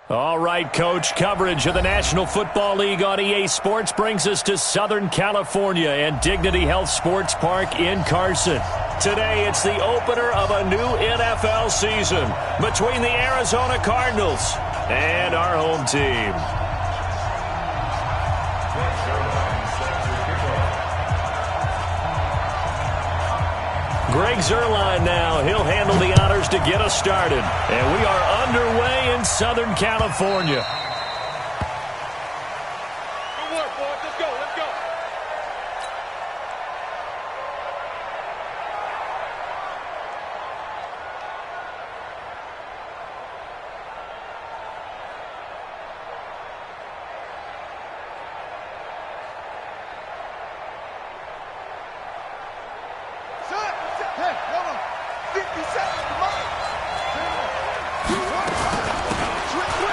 All right, Coach, coverage of the National Football League on EA Sports brings us to Southern California and Dignity Health Sports Park in Carson. Today, it's the opener of a new NFL season between the Arizona Cardinals and our home team. Greg Zuerlein now. He'll handle the honors to get us started. And we are underway in Southern California. Good work, boys. Let's go. Let's go.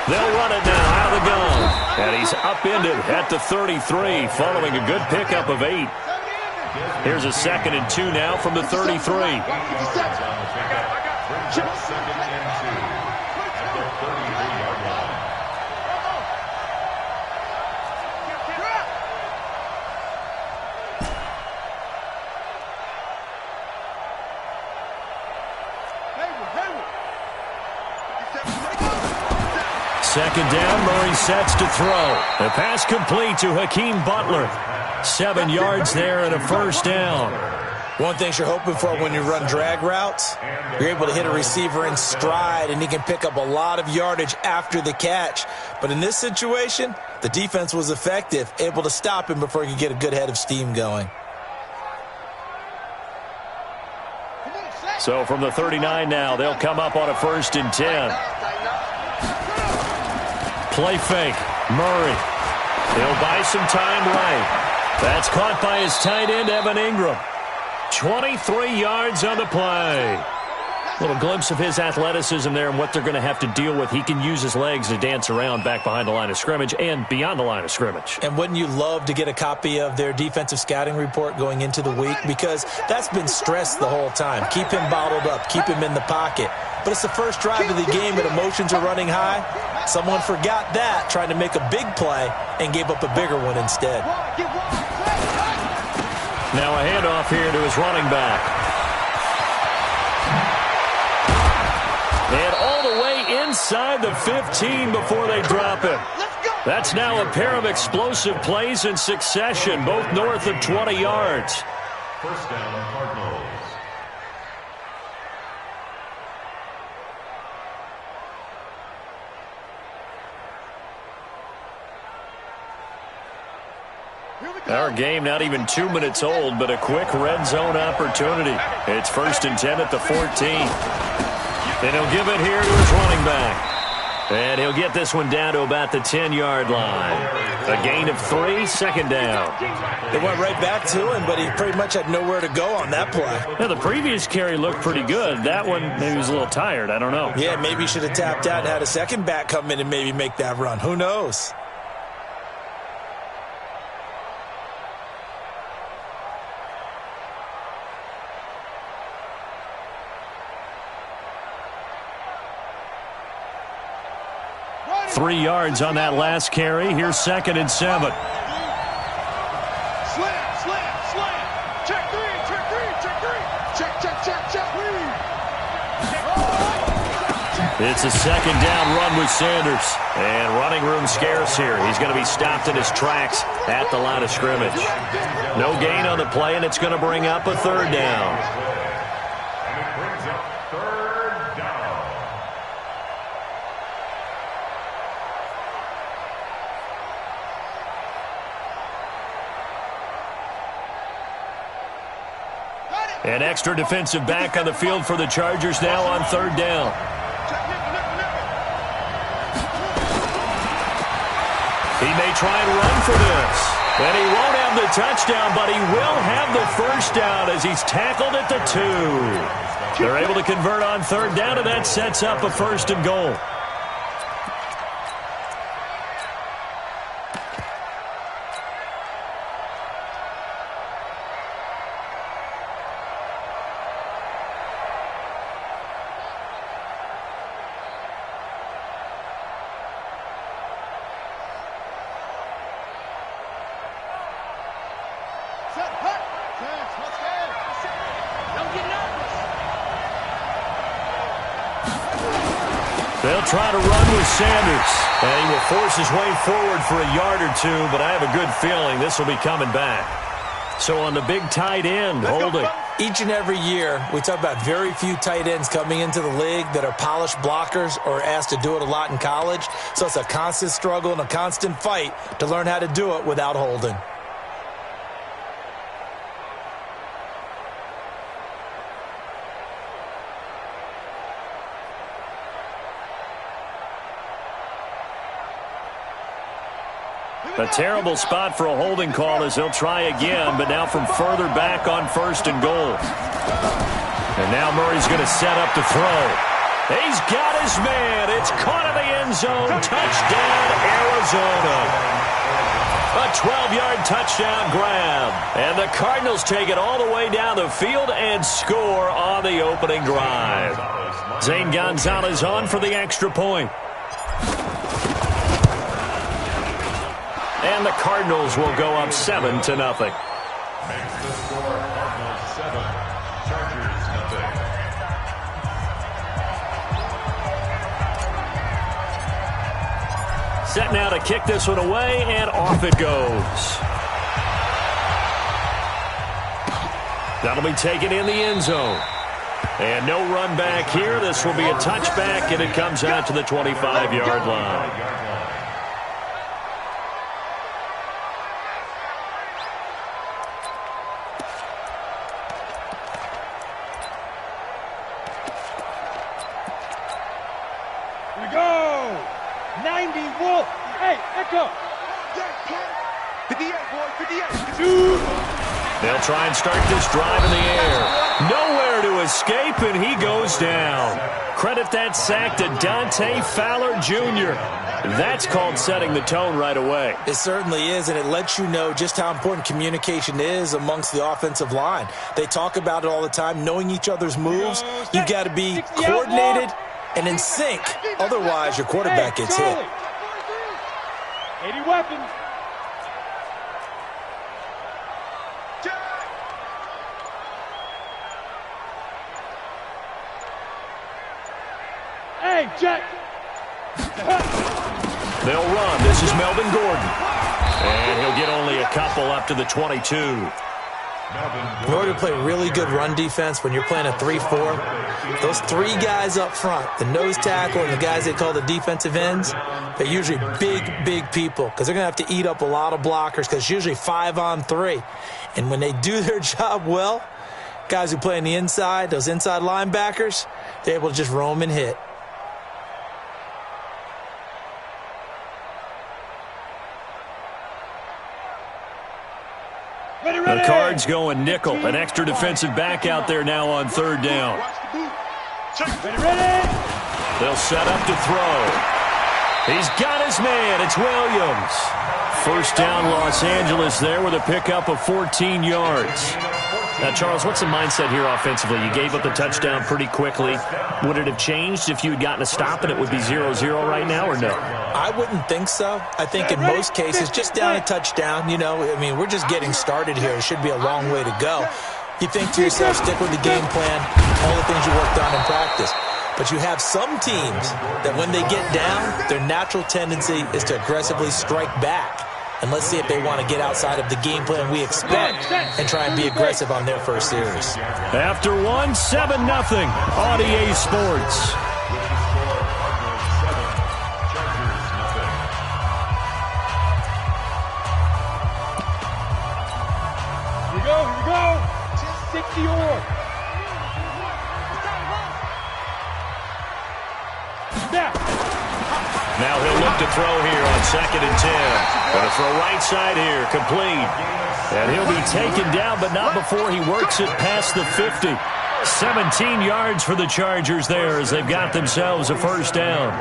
They'll run it now out of the gun. And he's upended at the 33 following a good pickup of 8. Here's a 2nd and 2 now from the 33. Second down, Murray sets to throw. The pass complete to Hakeem Butler. 7 yards there and a first down. One thing you're hoping for when you run drag routes, you're able to hit a receiver in stride, and he can pick up a lot of yardage after the catch. But in this situation, the defense was effective, able to stop him before he could get a good head of steam going. So from the 39 now, they'll come up on a 1st and 10. Play fake. Murray. He'll buy some time right. That's caught by his tight end, Evan Ingram. 23 yards on the play. Little glimpse of his athleticism there and what they're going to have to deal with. He can use his legs to dance around back behind the line of scrimmage and beyond the line of scrimmage. And wouldn't you love to get a copy of their defensive scouting report going into the week? Because that's been stressed the whole time. Keep him bottled up. Keep him in the pocket. But it's the first drive of the game and emotions are running high. Someone forgot that, trying to make a big play, and gave up a bigger one instead. Now a handoff here to his running back. And all the way inside the 15 before they drop him. That's now a pair of explosive plays in succession, both north of 20 yards. First down, Cardinals. Our game not even 2 minutes old, but a quick red zone opportunity. It's 1st and 10 at the 14. And he'll give it here to his running back. And he'll get this one down to about the 10-yard line. A gain of 3, 2nd down. They went right back to him, but he pretty much had nowhere to go on that play. Now, the previous carry looked pretty good. That one, maybe he was a little tired. I don't know. Yeah, maybe he should have tapped out and had a second back come in and maybe make that run. Who knows? Three yards on that last carry. Here's 2nd and 7. Slam, slam, slam. Check 3, check 3, check 3. Check, check, check, check. It's a 2nd down run with Sanders. And running room scarce here. He's going to be stopped in his tracks at the line of scrimmage. No gain on the play, and it's going to bring up a 3rd down. And it brings up 3rd down. An extra defensive back on the field for the Chargers now on 3rd down. He may try and run for this. And he won't have the touchdown, but he will have the first down as he's tackled at the 2. They're able to convert on 3rd down, and that sets up a 1st and goal. They'll try to run with Sanders. And he will force his way forward for a yard or two, but I have a good feeling this will be coming back. So on the big tight end, holding. Each and every year, we talk about very few tight ends coming into the league that are polished blockers or asked to do it a lot in college. So it's a constant struggle and a constant fight to learn how to do it without holding. A terrible spot for a holding call as they'll try again, but now from further back on 1st and goal. And now Murray's going to set up to throw. He's got his man. It's caught in the end zone. Touchdown, Arizona. A 12-yard touchdown grab. And the Cardinals take it all the way down the field and score on the opening drive. Zane Gonzalez on for the extra point. And the Cardinals will go up 7-0. Makes the score Cardinals 7, Chargers nothing. Set now to kick this one away, and off it goes. That'll be taken in the end zone. And no run back here. This will be a touchback, and it comes out to the 25-yard line. They'll try and start this drive in the air. Nowhere to escape, and he goes down. Credit that sack to Dante Fowler Jr. That's called setting the tone right away. It certainly is, and it lets you know just how important communication is amongst the offensive line. They talk about it all the time, knowing each other's moves. You've got to be coordinated and in sync. Otherwise, your quarterback gets hit. 80 weapons. Hey, Jack. They'll run. This is Melvin Gordon. And he'll get only a couple up to the 22. In order to play really good run defense when you're playing a 3-4, those three guys up front, the nose tackle and the guys they call the defensive ends, they're usually big people because they're going to have to eat up a lot of blockers because it's usually 5-on-3. And when they do their job well, guys who play on the inside, those inside linebackers, they're able to just roam and hit. The Cards going nickel. An extra defensive back out there now on 3rd down. They'll set up to throw. He's got his man. It's Williams. 1st down, Los Angeles there with a pickup of 14 yards. Now, Charles, what's the mindset here offensively? You gave up the touchdown pretty quickly. Would it have changed if you had gotten a stop and it would be 0-0 right now, or no? I wouldn't think so. I think in most cases, just down a touchdown, you know, I mean, we're just getting started here. It should be a long way to go. You think to yourself, stick with the game plan, all the things you worked on in practice. But you have some teams that when they get down, their natural tendency is to aggressively strike back. And let's see if they want to get outside of the game plan we expect and try and be aggressive on their first series. After 1, 7-0 on EA Sports. Here we go. 60 or. Now he'll look to throw here on 2nd and 10. Going to throw right side here, complete. And he'll be taken down, but not before he works it past the 50. 17 yards for the Chargers there as they've got themselves a 1st down.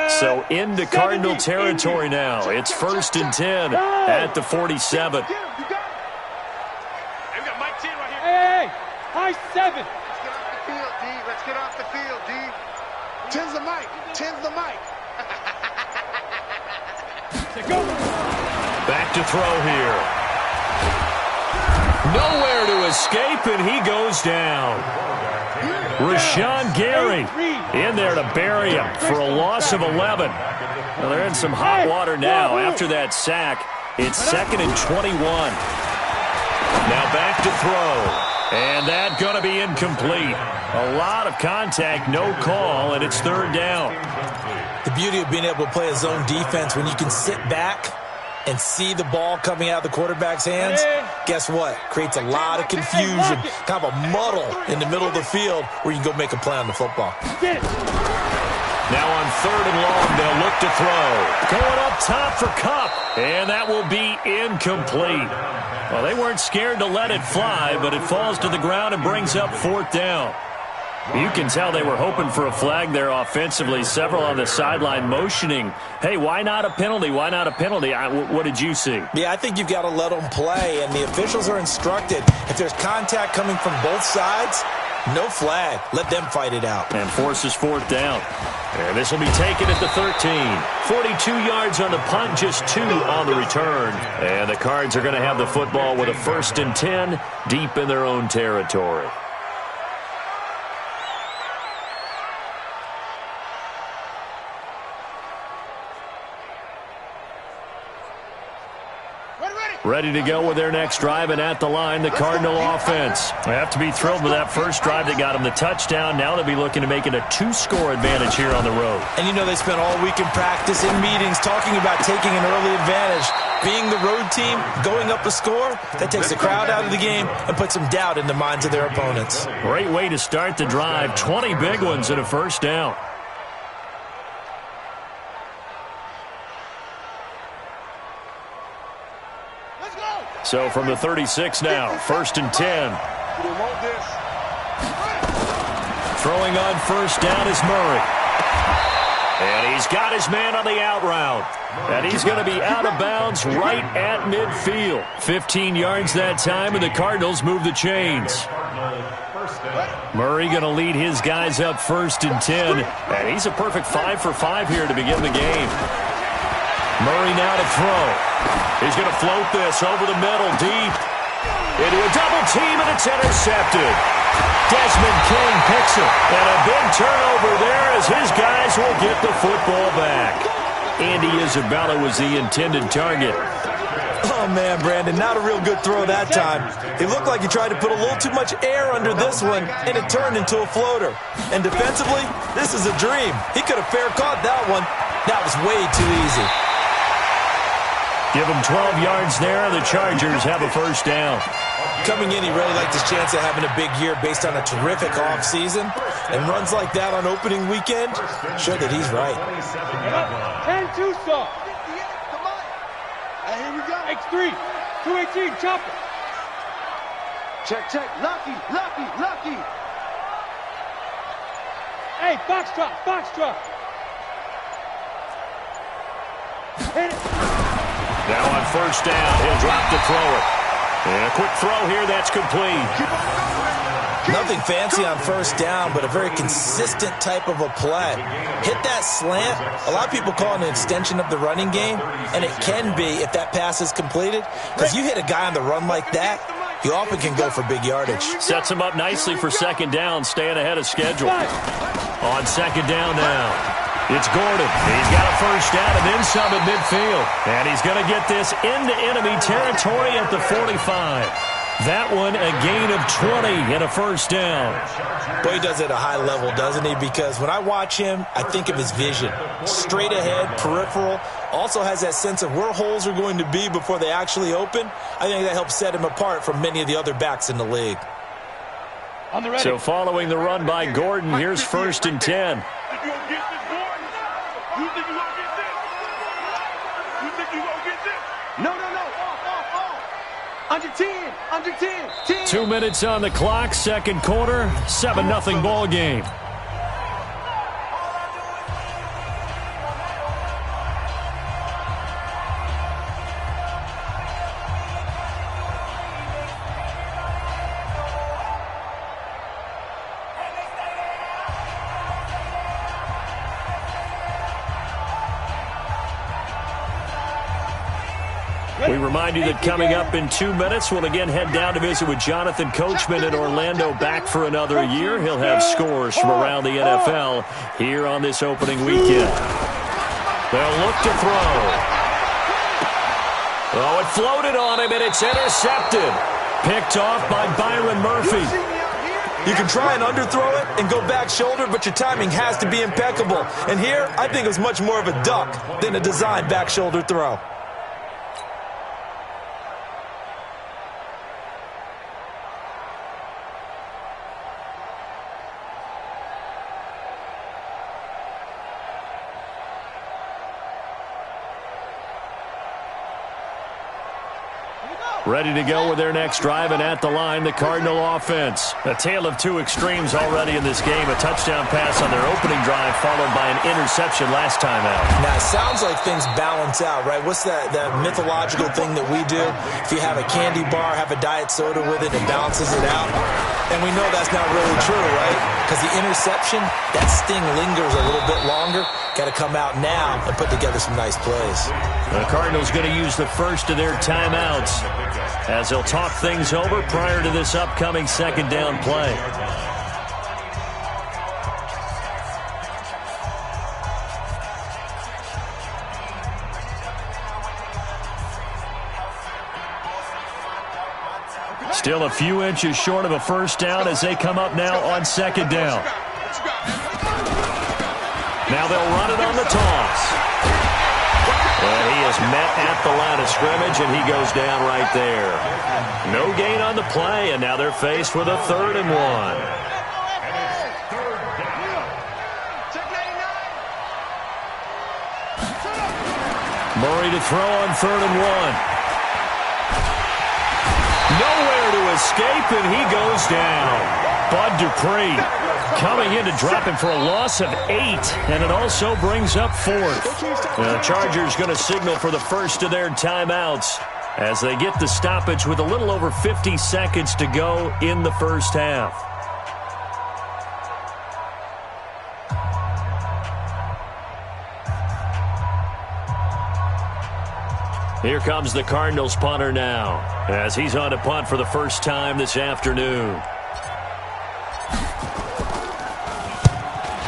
So into Cardinal territory now. It's 1st and 10 at the 47. Hey, we got Mike 10 right here. Hey, high 7. Let's get off the field, D. Let's get off the field, D. 10's the mic. 10's the mic. Go. throw here. Nowhere to escape, and he goes down. Rashawn Gary in there to bury him for a loss of 11. Well, they're in some hot water now after that sack. It's 2nd and 21. Now back to throw. And that's going to be incomplete. A lot of contact, no call, and it's 3rd down. The beauty of being able to play a zone defense when you can sit back and see the ball coming out of the quarterback's hands, guess what? Creates a lot of confusion, kind of a muddle in the middle of the field where you can go make a play on the football. Now on 3rd and long, they'll look to throw. Going up top for Kupp, and that will be incomplete. Well, they weren't scared to let it fly, but it falls to the ground and brings up 4th down. You can tell they were hoping for a flag there offensively. Several on the sideline motioning, hey, why not a penalty? Why not a penalty? What did you see? Yeah, I think you've got to let them play, and the officials are instructed. If there's contact coming from both sides, no flag. Let them fight it out. And forces 4th down. And this will be taken at the 13. 42 yards on the punt, just 2 on the return. And the Cards are going to have the football with a 1st and 10 deep in their own territory. Ready to go with their next drive, and at the line, the Cardinal offense. They have to be thrilled with that first drive that got them the touchdown. Now they'll be looking to make it a 2-score advantage here on the road. And you know they spent all week in practice, in meetings, talking about taking an early advantage. Being the road team, going up a score, that takes the crowd out of the game and puts some doubt in the minds of their opponents. Great way to start the drive. 20 big ones and a 1st down. So from the 36 now, 1st and 10. Throwing on 1st down is Murray. And he's got his man on the out route. And he's going to be out of bounds right at midfield. 15 yards that time, and the Cardinals move the chains. Murray going to lead his guys up 1st and 10. And he's a perfect 5 for 5 here to begin the game. Murray now to throw. He's going to float this over the middle, deep. Into a double team, and it's intercepted. Desmond King picks it. And a big turnover there as his guys will get the football back. Andy Isabella was the intended target. Oh, man, Brandon, not a real good throw that time. It looked like he tried to put a little too much air under this one, and it turned into a floater. And defensively, this is a dream. He could have fair caught that one. That was way too easy. Give him 12 yards there, and the Chargers have a 1st down. Coming in, he really liked his chance of having a big year based on a terrific offseason. And runs like that on opening weekend show that he's right. 10-2 saw. Here we go. X3, 218, chopper. Check. Lucky. Hey, foxtrot. Hit it. Now on 1st down, he'll drop to throw it. And a quick throw here, that's complete. Nothing fancy on 1st down, but a very consistent type of a play. Hit that slant. A lot of people call it an extension of the running game, and it can be if that pass is completed. Because you hit a guy on the run like that, you often can go for big yardage. Sets him up nicely for 2nd down, staying ahead of schedule. On 2nd down now. It's Gordon. He's got a 1st down and then some at midfield. And he's going to get this into enemy territory at the 45. That one a gain of 20 and a 1st down. Boy, he does it at a high level, doesn't he? Because when I watch him, I think of his vision. Straight ahead, peripheral. Also has that sense of where holes are going to be before they actually open. I think that helps set him apart from many of the other backs in the league. So following the run by Gordon, here's 1st and 10. No. Under 10. 2 minutes on the clock, 2nd quarter, 7-0 ball game. We remind you that coming up in 2 minutes, we'll again head down to visit with Jonathan Coachman in Orlando, back for another year. He'll have scores from around the NFL here on this opening weekend. They'll look to throw. Oh, it floated on him, and it's intercepted. Picked off by Byron Murphy. You can try and underthrow it and go back shoulder, but your timing has to be impeccable. And here, I think it was much more of a duck than a designed back shoulder throw. Ready to go with their next drive, and at the line, the Cardinal offense. A tale of two extremes already in this game. A touchdown pass on their opening drive, followed by an interception last time out. Now, it sounds like things balance out, right? What's that mythological thing that we do? If you have a candy bar, have a diet soda with it, it balances it out. And we know that's not really true, right? Because the interception, that sting lingers a little bit longer. Got to come out now and put together some nice plays. The Cardinals going to use the first of their timeouts as they'll talk things over prior to this upcoming second down play. Still a few inches short of a first down as they come up now on second down. Now they'll run it on the toss. And he is met at the line of scrimmage, and he goes down right there. No gain on the play, and now they're faced with a 3rd and 1. Murray to throw on 3rd and 1. Nowhere to escape, and he goes down. Bud Dupree coming in to drop him for a loss of 8, and it also brings up 4th. The Chargers going to signal for the first of their timeouts as they get the stoppage with a little over 50 seconds to go in the first half. Here comes the Cardinals punter now as he's on to punt for the first time this afternoon.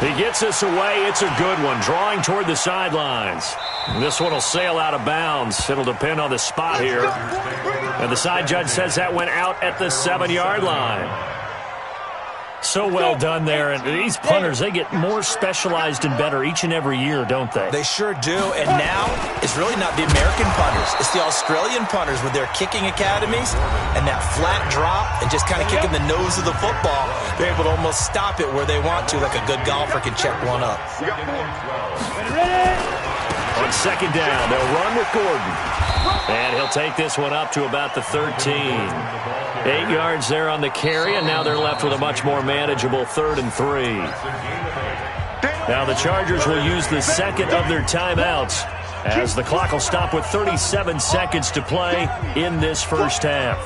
He gets this away. It's a good one. Drawing toward the sidelines. This one will sail out of bounds. It'll depend on the spot here. And the side judge says that went out at the 7-yard line. So well done there. And these punters, they get more specialized and better each and every year, don't they? They sure do. And now, it's really not the American punters. It's the Australian punters with their kicking academies and that flat drop and just kind of kicking the nose of the football. They're able to almost stop it where they want to, like a good golfer can check one up. On second down, they'll run with Gordon. And he'll take this one up to about the 13. 8 yards there on the carry, and now they're left with a much more manageable 3rd and 3. Now the Chargers will use the second of their timeouts as the clock will stop with 37 seconds to play in this first half.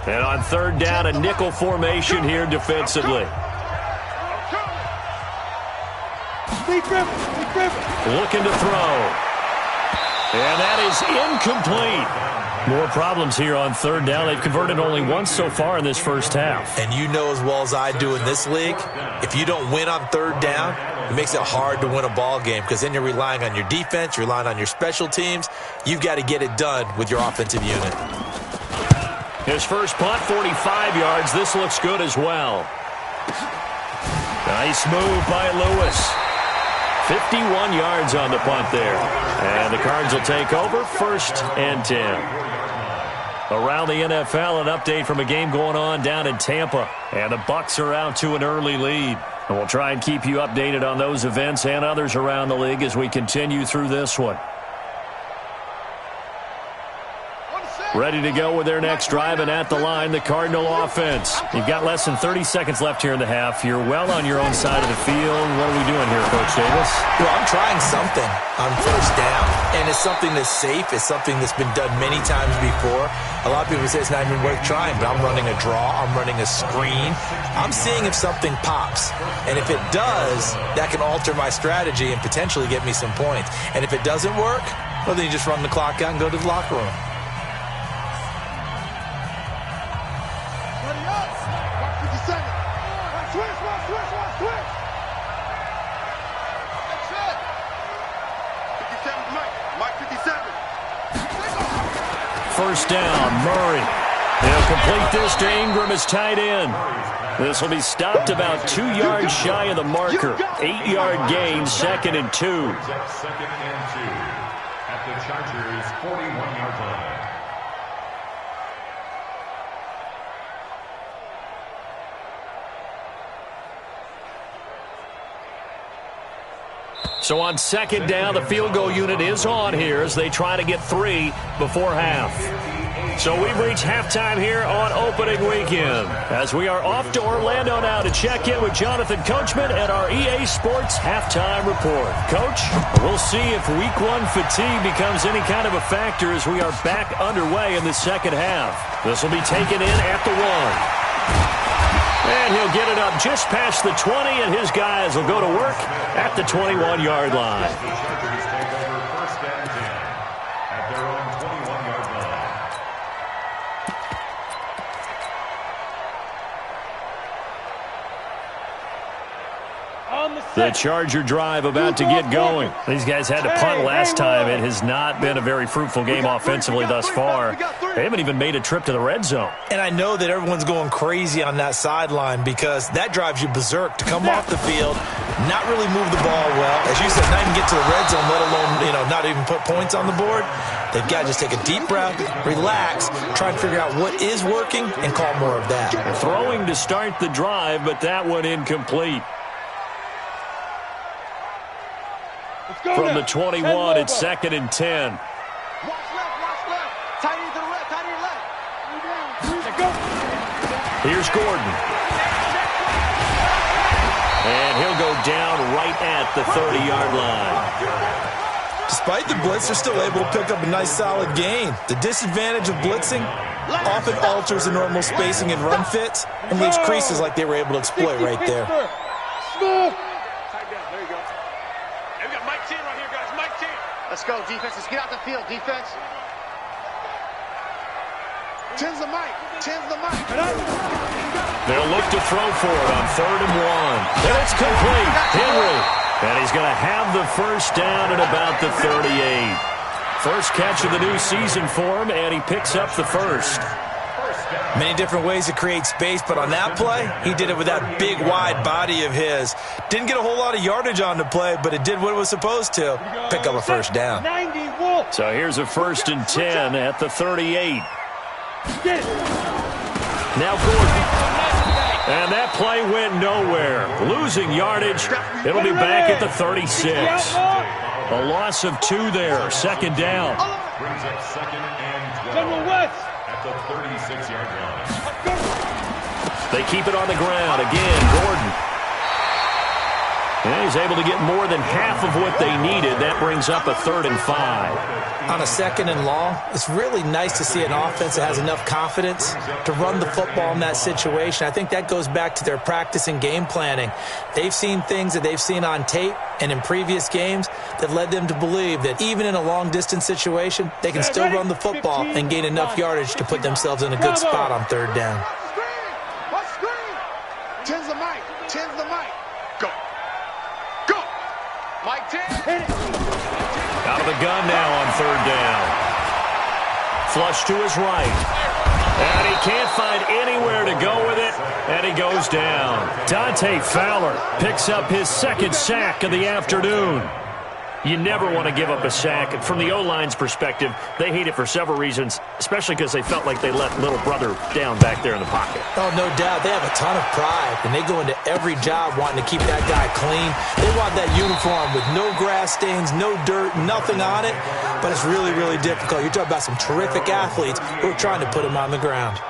And on 3rd down, a nickel formation here defensively. Looking to throw. And that is incomplete. More problems here on 3rd down. They've converted only once so far in this first half. And you know as well as I do in this league, if you don't win on 3rd down, it makes it hard to win a ball game because then you're relying on your defense, you're relying on your special teams. You've got to get it done with your offensive unit. His first punt, 45 yards. This looks good as well. Nice move by Lewis. 51 yards on the punt there. And the Cards will take over 1st and 10. Around the NFL, an update from a game going on down in Tampa. And the Bucs are out to an early lead. And we'll try and keep you updated on those events and others around the league as we continue through this one. Ready to go with their next drive, and at the line, the Cardinal offense. You've got less than 30 seconds left here in the half. You're well on your own side of the field. What are we doing here, Coach Davis? Well, I'm trying something on 1st down, and it's something that's safe. It's something that's been done many times before. A lot of people say it's not even worth trying, but I'm running a draw. I'm running a screen. I'm seeing if something pops, and if it does, that can alter my strategy and potentially get me some points. And if it doesn't work, Well, then you just run the clock out and go to the locker room. Ready up. 57. Switch. That's it. 57, Mike 57. First down, Murray. They'll complete this to Ingram as tight end. This will be stopped about 2 yards shy of the marker. 8-yard gain, 2nd and 2. Second and 2 at the Chargers' 41-yard line. So on 2nd down, the field goal unit is on here as they try to get 3 before half. So we've reached halftime here on opening weekend as we are off to Orlando now to check in with Jonathan Coachman at our EA Sports Halftime Report. Coach, we'll see if Week 1 fatigue becomes any kind of a factor as we are back underway in the second half. This will be taken in at the 1. And he'll get it up just past the 20, and his guys will go to work at the 21-yard line. The Chargers take over 1st and 10 at their own 21-yard line. The Charger drive about to get going. These guys had to punt last time. It has not been a very fruitful game offensively thus far. They haven't even made a trip to the red zone. And I know that everyone's going crazy on that sideline because that drives you berserk to come off the field, not really move the ball well. As you said, not even get to the red zone, let alone, not even put points on the board. They've got to just take a deep breath, relax, try and figure out what is working, and call more of that. Throwing to start the drive, but that one incomplete. From the 21, it's 2nd and 10. Watch left. Tight end to the left, tight end left. Go. Here's Gordon. And he'll go down right at the 30-yard line. Despite the blitz, they're still able to pick up a nice solid gain. The disadvantage of blitzing often alters the normal spacing and run fits and leaves creases like they were able to exploit right there. Let's go, defense. Let's get out the field, defense. 10's the mic. They'll look to throw for it on 3rd and 1. And it's complete. Henry. And he's going to have the first down at about the 38. First catch of the new season for him, and he picks up the first. Many different ways to create space, but on that play, he did it with that big, wide body of his. Didn't get a whole lot of yardage on the play, but it did what it was supposed to, pick up a first down. So here's a 1st and 10 at the 38. Now Gordon. And that play went nowhere. Losing yardage. It'll be back at the 36. A loss of 2 there. 2nd down. Brings up 2nd and 12 at the 36-yard line. They keep it on the ground. Again, Gordon. And he's able to get more than half of what they needed. That brings up a 3rd and 5. On a 2nd and long, it's really nice to see an offense that has enough confidence to run the football in that situation. I think that goes back to their practice and game planning. They've seen things that they've seen on tape and in previous games that led them to believe that even in a long-distance situation, they can still run the football and gain enough yardage to put themselves in a good spot on 3rd down. Watch screen. 10's the mic. Go. Mike 10. Out of the gun now on 3rd down. Flush to his right. And he can't find anywhere to go with it, and he goes down. Dante Fowler picks up his 2nd sack of the afternoon. You never want to give up a sack. From the O-line's perspective, they hate it for several reasons, especially because they felt like they let little brother down back there in the pocket. Oh, no doubt. They have a ton of pride, and they go into every job wanting to keep that guy clean. They want that uniform with no grass stains, no dirt, nothing on it, but it's really, really difficult. You're talking about some terrific athletes who are trying to put him on the ground.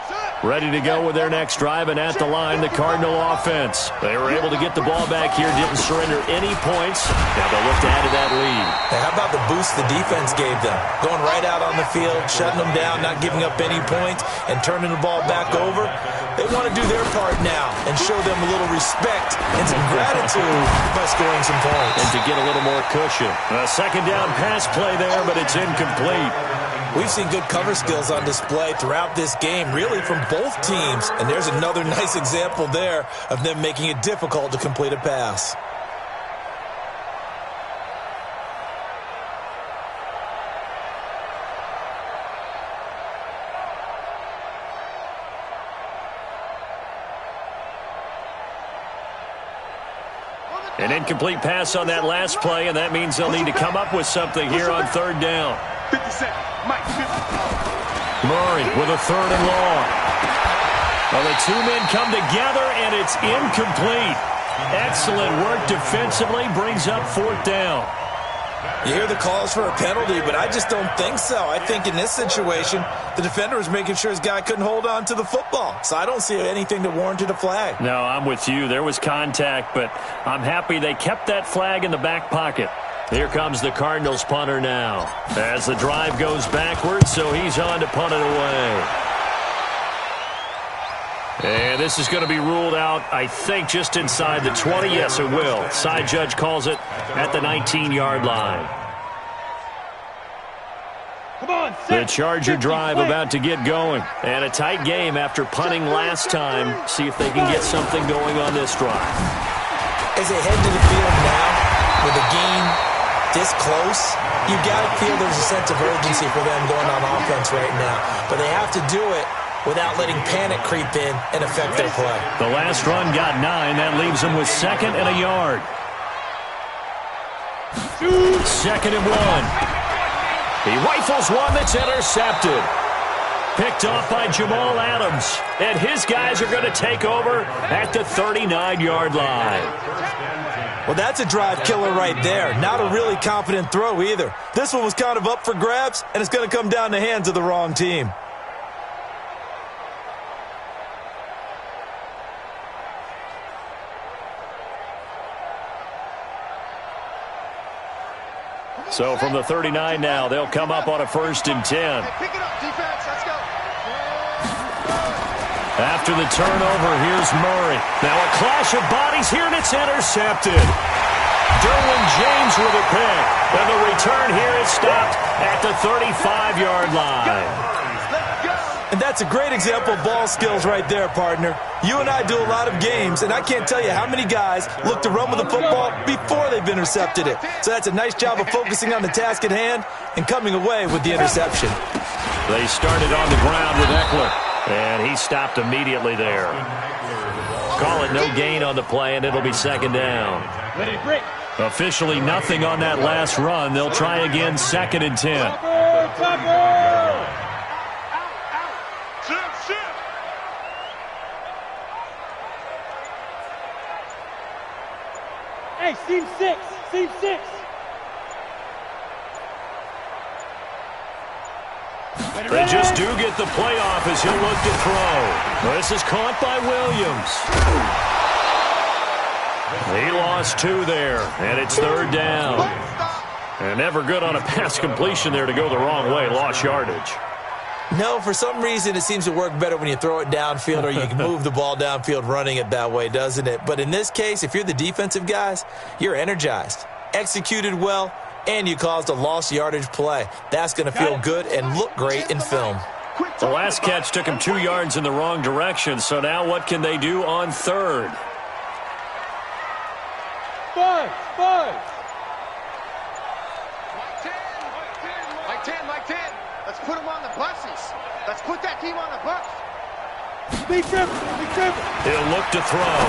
Set. Ready to go with their next drive, and at the line, the Cardinal offense. They were able to get the ball back here, didn't surrender any points. Now they'll look to add to that lead. Hey, how about the boost the defense gave them? Going right out on the field, shutting them down, not giving up any points, and turning the ball back over. They want to do their part now and show them a little respect and some gratitude by scoring some points. And to get a little more cushion. A second down pass play there, but it's incomplete. We've seen good cover skills on display throughout this game, really from both teams. And there's another nice example there of them making it difficult to complete a pass. An incomplete pass on that last play, and that means they'll need to come up with something here on third down. 50 Cent, Mike, 50. Murray with a third and long. Well, the two men come together, and it's incomplete. Excellent work defensively, brings up fourth down. You hear the calls for a penalty, but I just don't think so. I think in this situation, the defender was making sure his guy couldn't hold on to the football. So I don't see anything that warranted a flag. No, I'm with you. There was contact, but I'm happy they kept that flag in the back pocket. Here comes the Cardinals punter now. As the drive goes backwards, so he's on to punt it away. And this is going to be ruled out, I think, just inside the 20. Yes, it will. Side judge calls it at the 19-yard line. Come on, The Charger drive about to get going. And a tight game after punting last time. See if they can get something going on this drive. As they head to the field now, with the game this close, you got to feel there's a sense of urgency for them going on offense right now. But they have to do it without letting panic creep in and affect their play. The last run got 9. That leaves them with 2nd and a yard. 2nd and 1. He rifles one that's intercepted. Picked off by Jamal Adams. And his guys are going to take over at the 39-yard line. Well, that's a drive killer right there. Not a really confident throw either. This one was kind of up for grabs, and it's going to come down the hands of the wrong team. So from the 39 now, they'll come up on a 1st and 10. Hey, pick it up, defense. Let's go. After the turnover, here's Murray. Now a clash of bodies here, and it's intercepted. Derwin James with a pick. And the return here is stopped at the 35-yard line. And that's a great example of ball skills right there, partner. You and I do a lot of games, and I can't tell you how many guys look to run with the football before they've intercepted it. So that's a nice job of focusing on the task at hand and coming away with the interception. They started on the ground with Eckler, and he stopped immediately there. Call it no gain on the play, and it'll be 2nd down. Ready to break. Officially nothing on that last run. They'll try again 2nd and 10. Hey, seam 6. Seam 6. They just do get the playoff as he'll look to throw. This is caught by Williams. He lost 2 there, and it's 3rd down. And never good on a pass completion there to go the wrong way. Lost yardage. No, for some reason it seems to work better when you throw it downfield or you can move the ball downfield running it that way, doesn't it? But in this case, if you're the defensive guys, you're energized, executed well, and you caused a lost yardage play. That's going to feel good and look great in film. The last catch took him 2 yards in the wrong direction, so now what can they do on 3rd? Five. Mike 10. Let's put them on the buses. Let's put that team on the bus. Big dribble. He'll look to throw.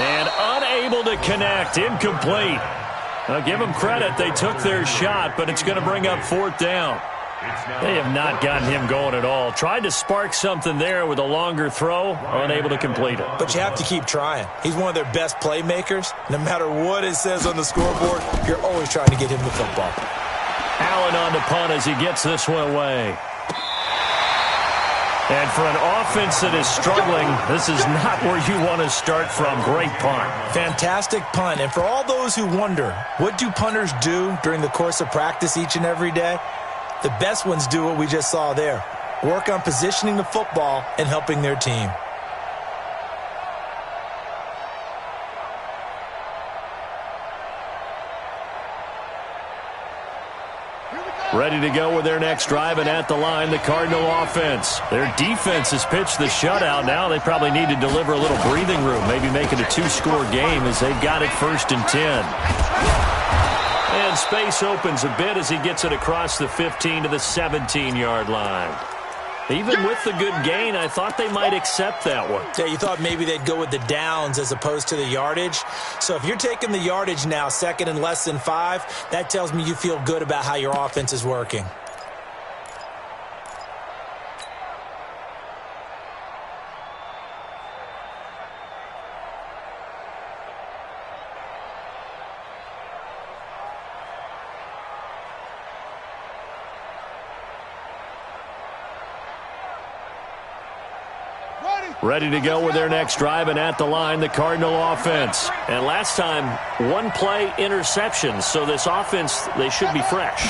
And unable to connect. Incomplete. Now give them credit. They took their shot, but it's going to bring up 4th down. They have not gotten him going at all. Tried to spark something there with a longer throw, unable to complete it. But you have to keep trying. He's one of their best playmakers. No matter what it says on the scoreboard, you're always trying to get him the football. Allen on the punt as he gets this one away. And for an offense that is struggling, this is not where you want to start from. Great punt. Fantastic punt. And for all those who wonder, what do punters do during the course of practice each and every day? The best ones do what we just saw there. Work on positioning the football and helping their team. Ready to go with their next drive, and at the line, the Cardinal offense. Their defense has pitched the shutout. Now they probably need to deliver a little breathing room, maybe make it a 2-score game as they've got it 1st and 10. And space opens a bit as he gets it across the 15 to the 17-yard line. Even with the good gain, I thought they might accept that one. Yeah, you thought maybe they'd go with the downs as opposed to the yardage. So if you're taking the yardage now, 2nd and less than 5, that tells me you feel good about how your offense is working. Ready to go with their next drive, and at the line, the Cardinal offense. And last time, 1-play interception, so this offense, they should be fresh.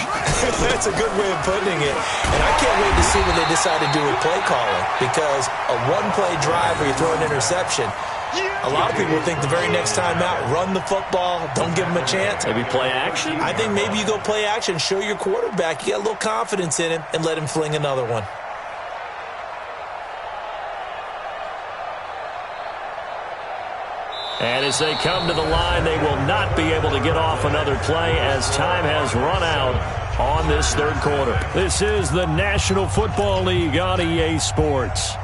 That's a good way of putting it. And I can't wait to see what they decide to do with play calling, because a 1-play drive where you throw an interception, a lot of people think the very next time out, run the football, don't give them a chance. Maybe play action? I think maybe you go play action, show your quarterback, you get a little confidence in him, and let him fling another one. And as they come to the line, they will not be able to get off another play as time has run out on this 3rd quarter. This is the National Football League on EA Sports.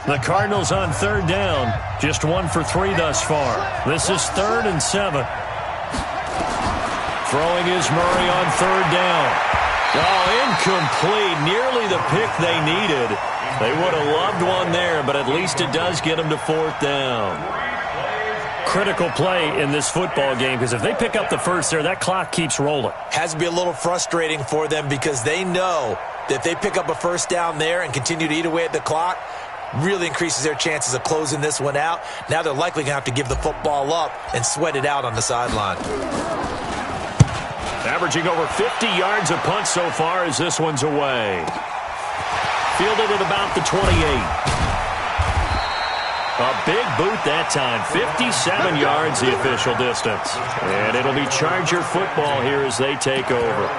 The Cardinals on 3rd down. Just 1 for 3 thus far. This is 3rd and 7. Throwing is Murray on 3rd down. Oh, incomplete. Nearly the pick they needed. They would have loved one there, but at least it does get them to 4th down. Critical play in this football game, because if they pick up the first there, that clock keeps rolling. Has to be a little frustrating for them because they know that if they pick up a 1st down there and continue to eat away at the clock, really increases their chances of closing this one out. Now they're likely going to have to give the football up and sweat it out on the sideline. Averaging over 50 yards a punt so far as this one's away. Fielded at about the 28. A big boot that time. 57 yards the official distance. And it'll be Charger football here as they take over.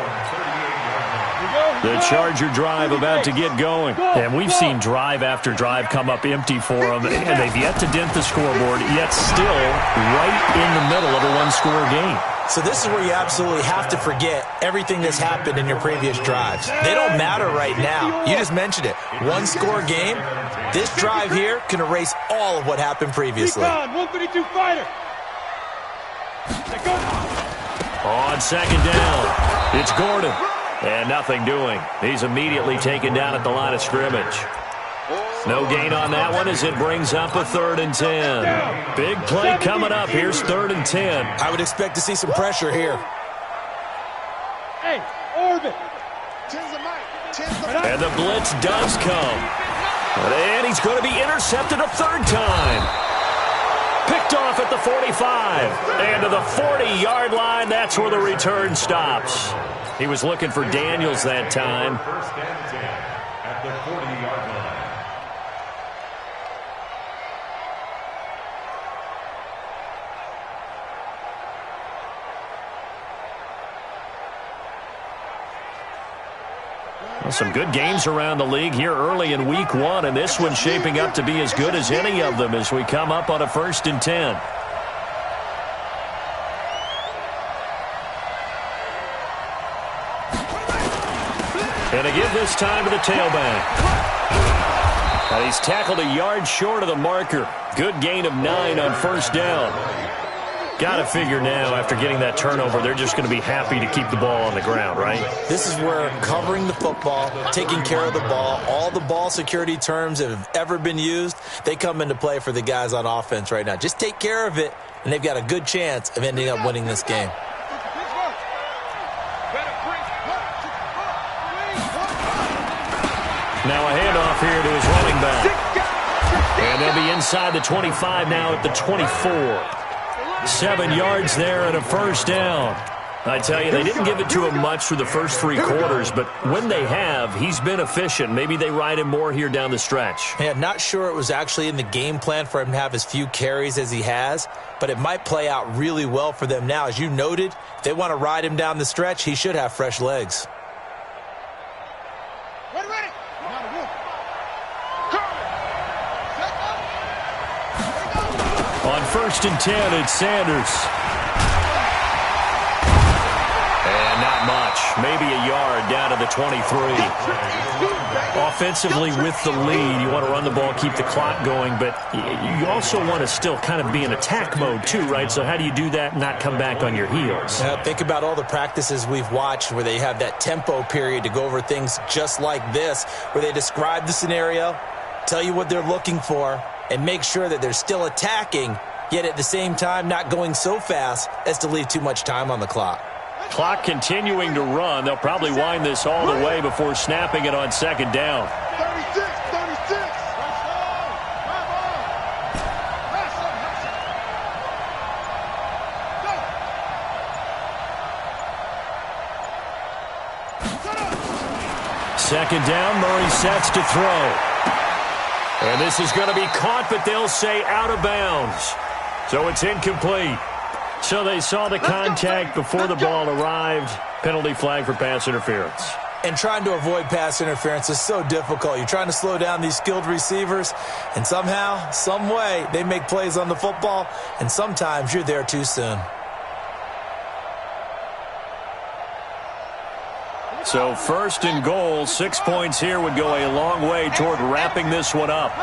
The Charger drive about to get going. And we've seen drive after drive come up empty for them, and they've yet to dent the scoreboard, yet still right in the middle of a 1-score game. So this is where you absolutely have to forget everything that's happened in your previous drives. They don't matter right now. You just mentioned it. 1-score game. This drive here can erase all of what happened previously. 132 fighter. On 2nd down, it's Gordon. And nothing doing. He's immediately taken down at the line of scrimmage. No gain on that one as it brings up a 3rd and 10. Big play coming up. Here's 3rd and 10. I would expect to see some pressure here. Hey, orbit. And the blitz does come. And he's going to be intercepted a 3rd time. Picked off at the 45. And to the 40-yard line, that's where the return stops. He was looking for Daniels that time. 1st and 10 at the 40-yard line. Well, some good games around the league here early in week 1, and this one's shaping up to be as good as any of them as we come up on a 1st and 10. And to give this time to the tailback. And he's tackled a yard short of the marker. Good gain of 9 on 1st down. Got to figure now, after getting that turnover, they're just going to be happy to keep the ball on the ground, right? This is where covering the football, taking care of the ball, all the ball security terms that have ever been used, they come into play for the guys on offense right now. Just take care of it, and they've got a good chance of ending up winning this game. Now a handoff here to his running back. And they'll be inside the 25 now at the 24. 7 yards there and a first down. I tell you, they didn't give it to him much for the first 3 quarters, but when they have, he's been efficient. Maybe they ride him more here down the stretch. Yeah, not sure it was actually in the game plan for him to have as few carries as he has, but it might play out really well for them now. As you noted, if they want to ride him down the stretch, he should have fresh legs. On 1st and 10, it's Sanders. And not much. Maybe a yard down to the 23. Offensively with the lead, you want to run the ball, keep the clock going, but you also want to still kind of be in attack mode too, right? So how do you do that and not come back on your heels? Think about all the practices we've watched where they have that tempo period to go over things just like this, where they describe the scenario, tell you what they're looking for, and make sure that they're still attacking, yet at the same time not going so fast as to leave too much time on the clock. Clock continuing to run. They'll probably wind this all the way before snapping it on 2nd down. 36. Second down, Murray sets to throw. And this is going to be caught, but they'll say out of bounds. So it's incomplete. So they saw the contact before the ball arrived. Penalty flag for pass interference. And trying to avoid pass interference is so difficult. You're trying to slow down these skilled receivers, and somehow, some way, they make plays on the football, and sometimes you're there too soon. So 1st and goal, 6 points here would go a long way toward wrapping this one up.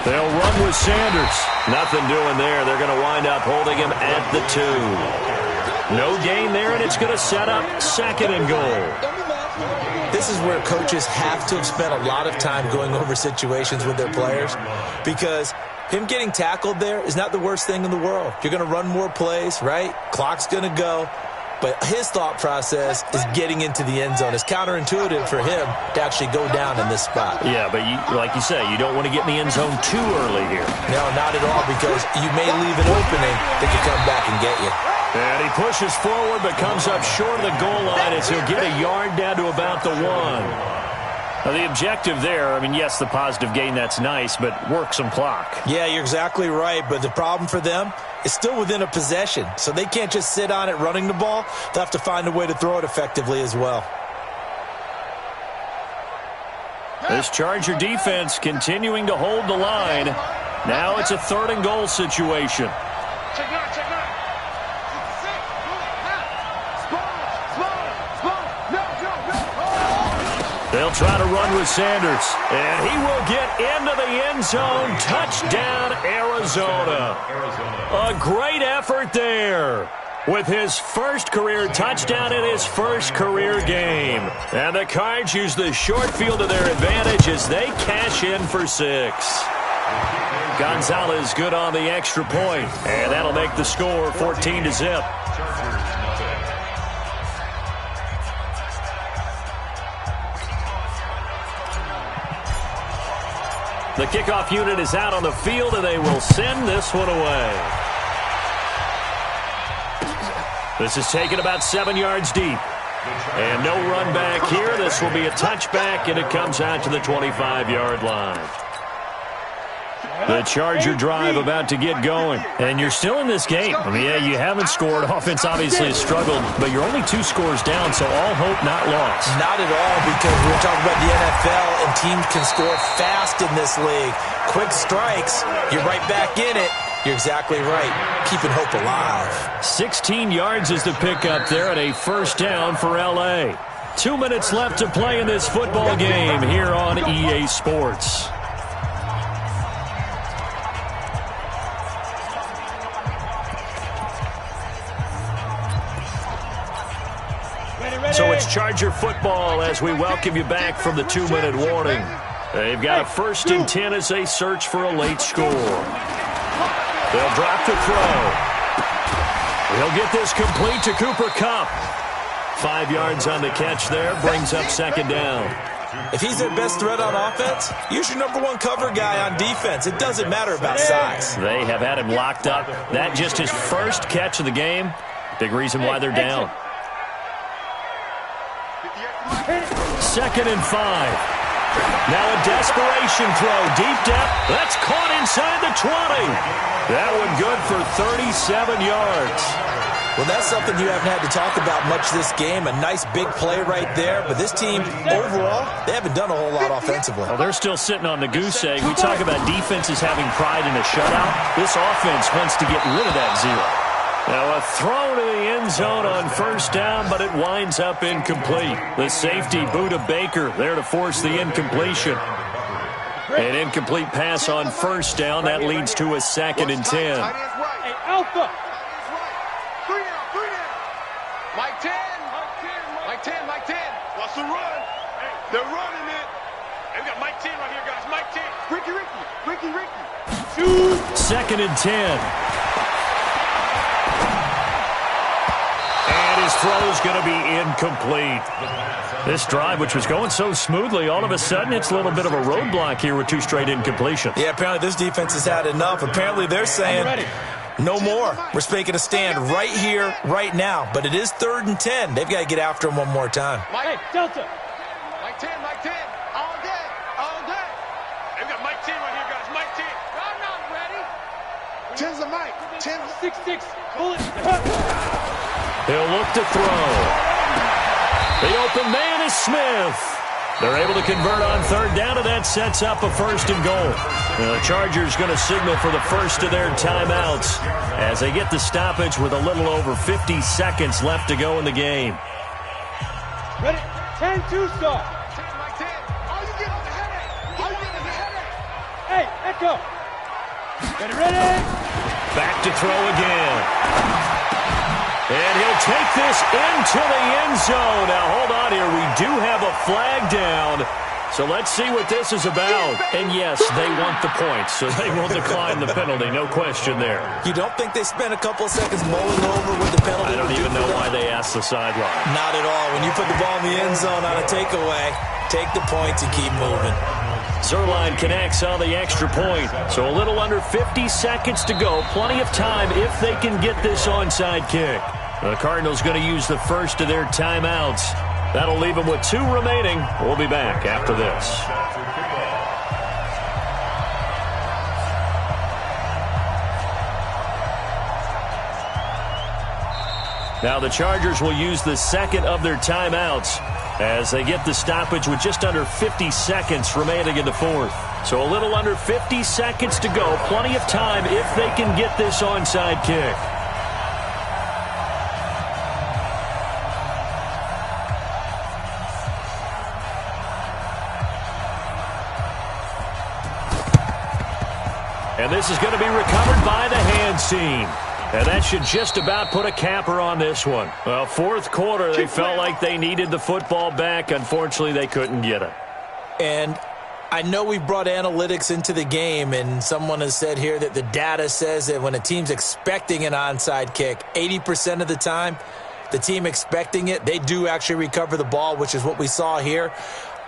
They'll run with Sanders. Nothing doing there. They're going to wind up holding him at the 2. No gain there, and it's going to set up 2nd and goal. This is where coaches have to have spent a lot of time going over situations with their players, because him getting tackled there is not the worst thing in the world. You're going to run more plays, right? Clock's going to go. But his thought process is getting into the end zone. It's counterintuitive for him to actually go down in this spot. Yeah, but like you say, you don't want to get in the end zone too early here. No, not at all, because you may leave an opening that could come back and get you. And he pushes forward but comes up short of the goal line as he'll get a yard down to about the 1. Now, the objective there, I mean, yes, the positive gain, that's nice, but work some clock. Yeah, you're exactly right, but the problem for them is still within a possession, so they can't just sit on it running the ball. They'll have to find a way to throw it effectively as well. This Charger defense continuing to hold the line. Now it's a 3rd and goal situation. Check 9. They'll try to run with Sanders, and he will get into the end zone. Touchdown, Arizona. A great effort there with his first career touchdown in his first career game. And the Cards use the short field to their advantage as they cash in for 6. Gonzalez good on the extra point, and that'll make the score 14-0. The kickoff unit is out on the field, and they will send this one away. This is taken about 7 yards deep. And no run back here. This will be a touchback, and it comes out to the 25-yard line. The Charger drive about to get going. And you're still in this game. I mean, yeah, you haven't scored. Offense obviously has struggled, but you're only 2 scores down, so all hope not lost. Not at all, because we're talking about the NFL, and teams can score fast in this league. Quick strikes, you're right back in it. You're exactly right. Keeping hope alive. 16 yards is the pickup there at a first down for L.A. 2 minutes left to play in this football game here on EA Sports. So it's Charger football as we welcome you back from the 2-minute warning. They've got a 1st and 10 as they search for a late score. They'll drop the throw. He'll get this complete to Cooper Kupp. 5 yards on the catch there, brings up 2nd down. If he's their best threat on offense, use your #1 cover guy on defense. It doesn't matter about size. They have had him locked up. That just his 1st catch of the game. Big reason why they're down. 2nd and 5. Now a desperation throw. Deep depth. That's caught inside the 20. That one good for 37 yards. Well, that's something you haven't had to talk about much this game. A nice big play right there. But this team, overall, they haven't done a whole lot offensively. Well, they're still sitting on the goose egg. We talk about defenses having pride in a shutout. This offense wants to get rid of that 0. Now a throw to the end zone on 1st down, but it winds up incomplete. The safety, Buda Baker, there to force the incompletion. An incomplete pass on 1st down. That leads to a 2nd and 10. Hey, Alpha. 3 down. Mike 10. Mike 10. Watch the run. They're running it. Hey, we got Mike 10 right here, guys. Mike 10. Ricky. Shoot. 2nd and 10. And his throw is going to be incomplete. This drive, which was going so smoothly, all of a sudden it's a little bit of a roadblock here with 2 straight incompletions. Yeah, apparently this defense has had enough. Apparently they're saying no more. We're making a stand right here, right now. But it is 3rd and 10. They've got to get after him one more time. Hey, Delta. Mike 10. All day. Hey, we got Mike 10 right here, guys. Mike 10. I'm not ready. 10's a Mike. 10. 6. Pull it. He'll look to throw. The open man is Smith. They're able to convert on 3rd down, and that sets up a 1st and goal. The Chargers going to signal for the first of their timeouts as they get the stoppage with a little over 50 seconds left to go in the game. Ready? 10-2 start. 10, Mike 10. All you get is a headache. Hey, Echo. Ready? Back to throw again. And he'll take this into the end zone. Now, hold on here. We do have a flag down. So let's see what this is about. And yes, they want the points, so they will decline the penalty. No question there. You don't think they spent a couple of seconds mulling over with the penalty? I don't even know why they asked the sideline. Not at all. When you put the ball in the end zone on a takeaway, take the points and keep moving. Zerline connects on the extra point. So a little under 50 seconds to go. Plenty of time if they can get this onside kick. The Cardinals going to use the first of their timeouts. That'll leave them with 2 remaining. We'll be back after this. Now the Chargers will use the 2nd of their timeouts as they get the stoppage with just under 50 seconds remaining in the 4th. So a little under 50 seconds to go. Plenty of time if they can get this onside kick. And this is going to be recovered by the hands team. And that should just about put a capper on this one. Well, 4th quarter, they felt like they needed the football back. Unfortunately, they couldn't get it. And I know we've brought analytics into the game, and someone has said here that the data says that when a team's expecting an onside kick, 80% of the time, the team expecting it, they do actually recover the ball, which is what we saw here.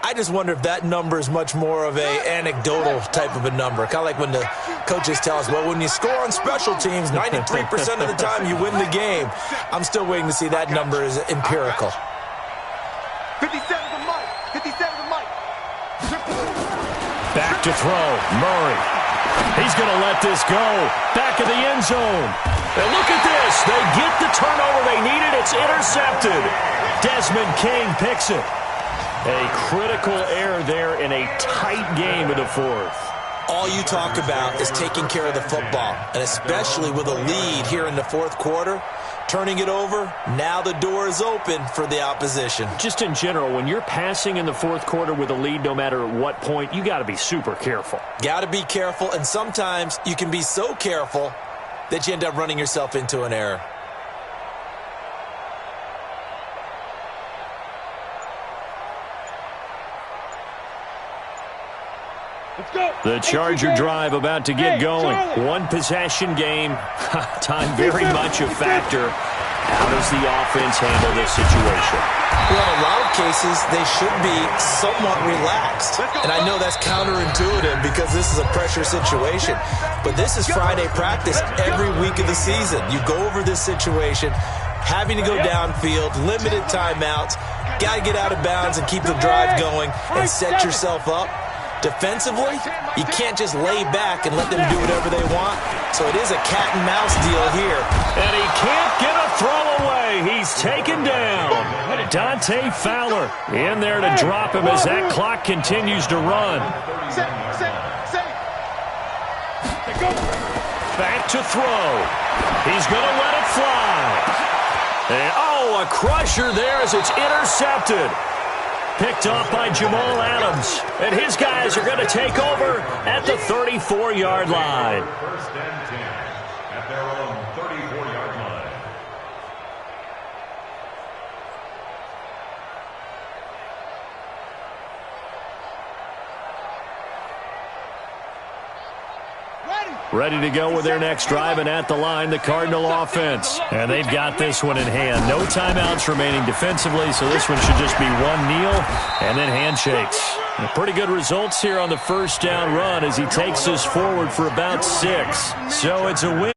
I just wonder if that number is much more of a anecdotal type of a number. Kind of like when the coaches tell us, well, when you score on special teams, 93% of the time you win the game. I'm still waiting to see that number is empirical. 57 to Mike. 57 to Mike. Back to throw. Murray. He's going to let this go. Back of the end zone. And look at this. They get the turnover they needed. It's intercepted. Desmond King picks it. A critical error there in a tight game in the 4th. All you talk about is taking care of the football, and especially with a lead here in the 4th quarter, turning it over, now the door is open for the opposition. Just in general, when you're passing in the 4th quarter with a lead, no matter at what point, you got to be super careful. Got to be careful, and sometimes you can be so careful that you end up running yourself into an error. The Charger drive about to get going. One possession game. Time very much a factor. How does the offense handle this situation? Well, in a lot of cases, they should be somewhat relaxed. And I know that's counterintuitive because this is a pressure situation. But this is Friday practice every week of the season. You go over this situation, having to go downfield, limited timeouts, got to get out of bounds and keep the drive going and set yourself up. Defensively, you can't just lay back and let them do whatever they want. So it is a cat and mouse deal here. And he can't get a throw away. He's taken down. Dante Fowler in there to drop him as that clock continues to run. Back to throw. He's going to let it fly. And, oh, a crusher there as it's intercepted. Picked off by Jamal Adams. And his guys are going to take over at the 34-yard line. First and 10 at their own 34-yard line. Ready to go with their next drive, and at the line, the Cardinal offense. And they've got this one in hand. No timeouts remaining defensively, so this one should just be one kneel and then handshakes. And pretty good results here on the first down run as he takes us forward for about 6. So it's a win.